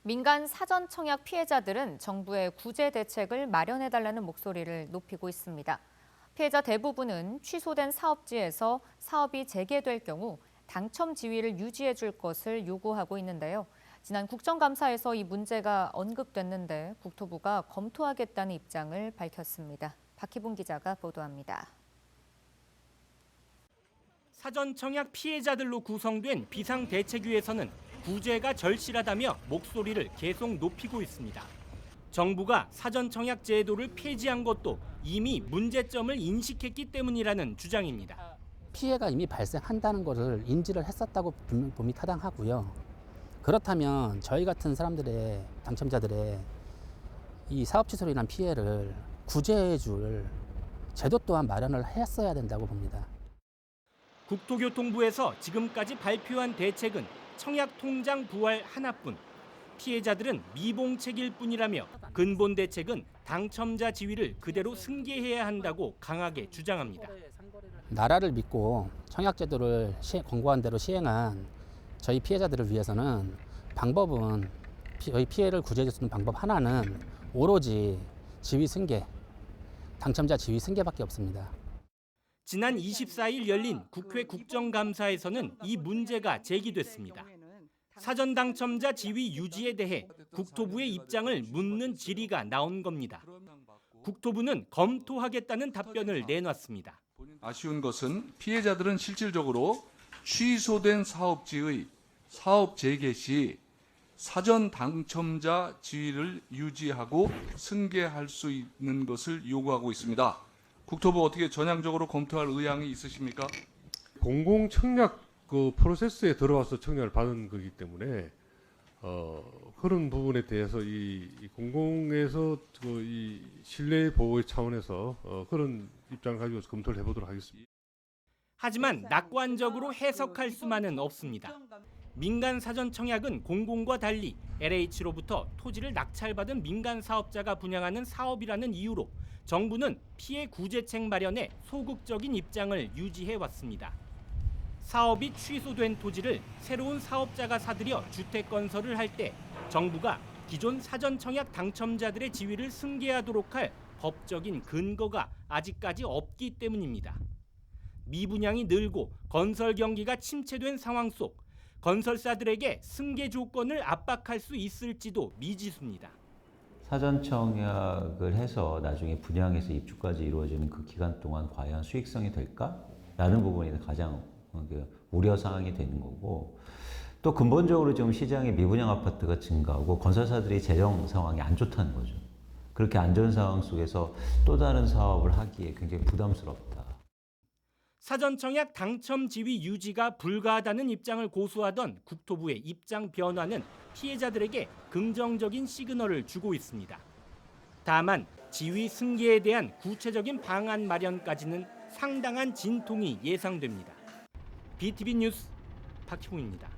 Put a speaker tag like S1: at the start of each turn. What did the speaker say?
S1: 민간 사전 청약 피해자들은 정부의 구제 대책을 마련해달라는 목소리를 높이고 있습니다. 피해자 대부분은 취소된 사업지에서 사업이 재개될 경우 당첨 지위를 유지해 줄 것을 요구하고 있는데요. 지난 국정감사에서 이 문제가 언급됐는데 국토부가 검토하겠다는 입장을 밝혔습니다. 박희봉 기자가 보도합니다.
S2: 사전 청약 피해자들로 구성된 비상대책위에서는 구제가 절실하다며 목소리를 계속 높이고 있습니다. 정부가 사전 청약 제도를 폐지한 것도 이미 문제점을 인식했기 때문이라는 주장입니다.
S3: 피해가 이미 발생한다는 것을 인지를 했었다고 봄이 타당하고요. 그렇다면 저희 같은 사람들의 당첨자들의 이 사업 취소로 인한 피해를 구제해 줄 제도 또한 마련을 했어야 된다고 봅니다.
S2: 국토교통부에서 지금까지 발표한 대책은 청약 통장 부활 하나뿐. 피해자들은 미봉책일 뿐이라며 근본 대책은 당첨자 지위를 그대로 승계해야 한다고 강하게 주장합니다.
S3: 나라를 믿고 청약제도를 권고한 대로 시행한 저희 피해자들을 위해서는 방법은 저희 피해를 구제해 줄 수 있는 방법 하나는 오로지 지위 승계, 당첨자 지위 승계밖에 없습니다.
S2: 지난 24일 열린 국회 국정감사에서는 이 문제가 제기됐습니다. 사전 당첨자 지위 유지에 대해 국토부의 입장을 묻는 질의가 나온 겁니다. 국토부는 검토하겠다는 답변을 내놨습니다.
S4: 아쉬운 것은 피해자들은 실질적으로 취소된 사업지의 사업 재개 시 사전 당첨자 지위를 유지하고 승계할 수 있는 것을 요구하고 있습니다. 국토부 어떻게 전향적으로 검토할 의향이 있으십니까?
S5: 공공 청약 그 프로세스에 들어와서 청약을 받은 거기 때문에 그런 부분에 대해서 이 공공에서 이 신뢰 보호 차원에서 그런 입장을 가지고 검토를 해보도록 하겠습니다.
S2: 하지만 낙관적으로 해석할 수만은 없습니다. 민간 사전 청약은 공공과 달리 LH로부터 토지를 낙찰받은 민간 사업자가 분양하는 사업이라는 이유로 정부는 피해 구제책 마련에 소극적인 입장을 유지해 왔습니다. 사업이 취소된 토지를 새로운 사업자가 사들여 주택 건설을 할 때 정부가 기존 사전 청약 당첨자들의 지위를 승계하도록 할 법적인 근거가 아직까지 없기 때문입니다. 미분양이 늘고 건설 경기가 침체된 상황 속 건설사들에게 승계 조건을 압박할 수 있을지도 미지수입니다.
S6: 사전 청약을 해서 나중에 분양에서 입주까지 이루어지는 그 기간 동안 과연 수익성이 될까라는 부분이 가장 우려 사항이 되는 거고, 또 근본적으로 지금 시장에 미분양 아파트가 증가하고 건설사들이 재정 상황이 안 좋다는 거죠. 그렇게 안 좋은 상황 속에서 또 다른 사업을 하기에 굉장히 부담스럽다.
S2: 사전 청약 당첨 지위 유지가 불가하다는 입장을 고수하던 국토부의 입장 변화는 피해자들에게 긍정적인 시그널을 주고 있습니다. 다만 지위 승계에 대한 구체적인 방안 마련까지는 상당한 진통이 예상됩니다. BTV 뉴스 박희봉입니다.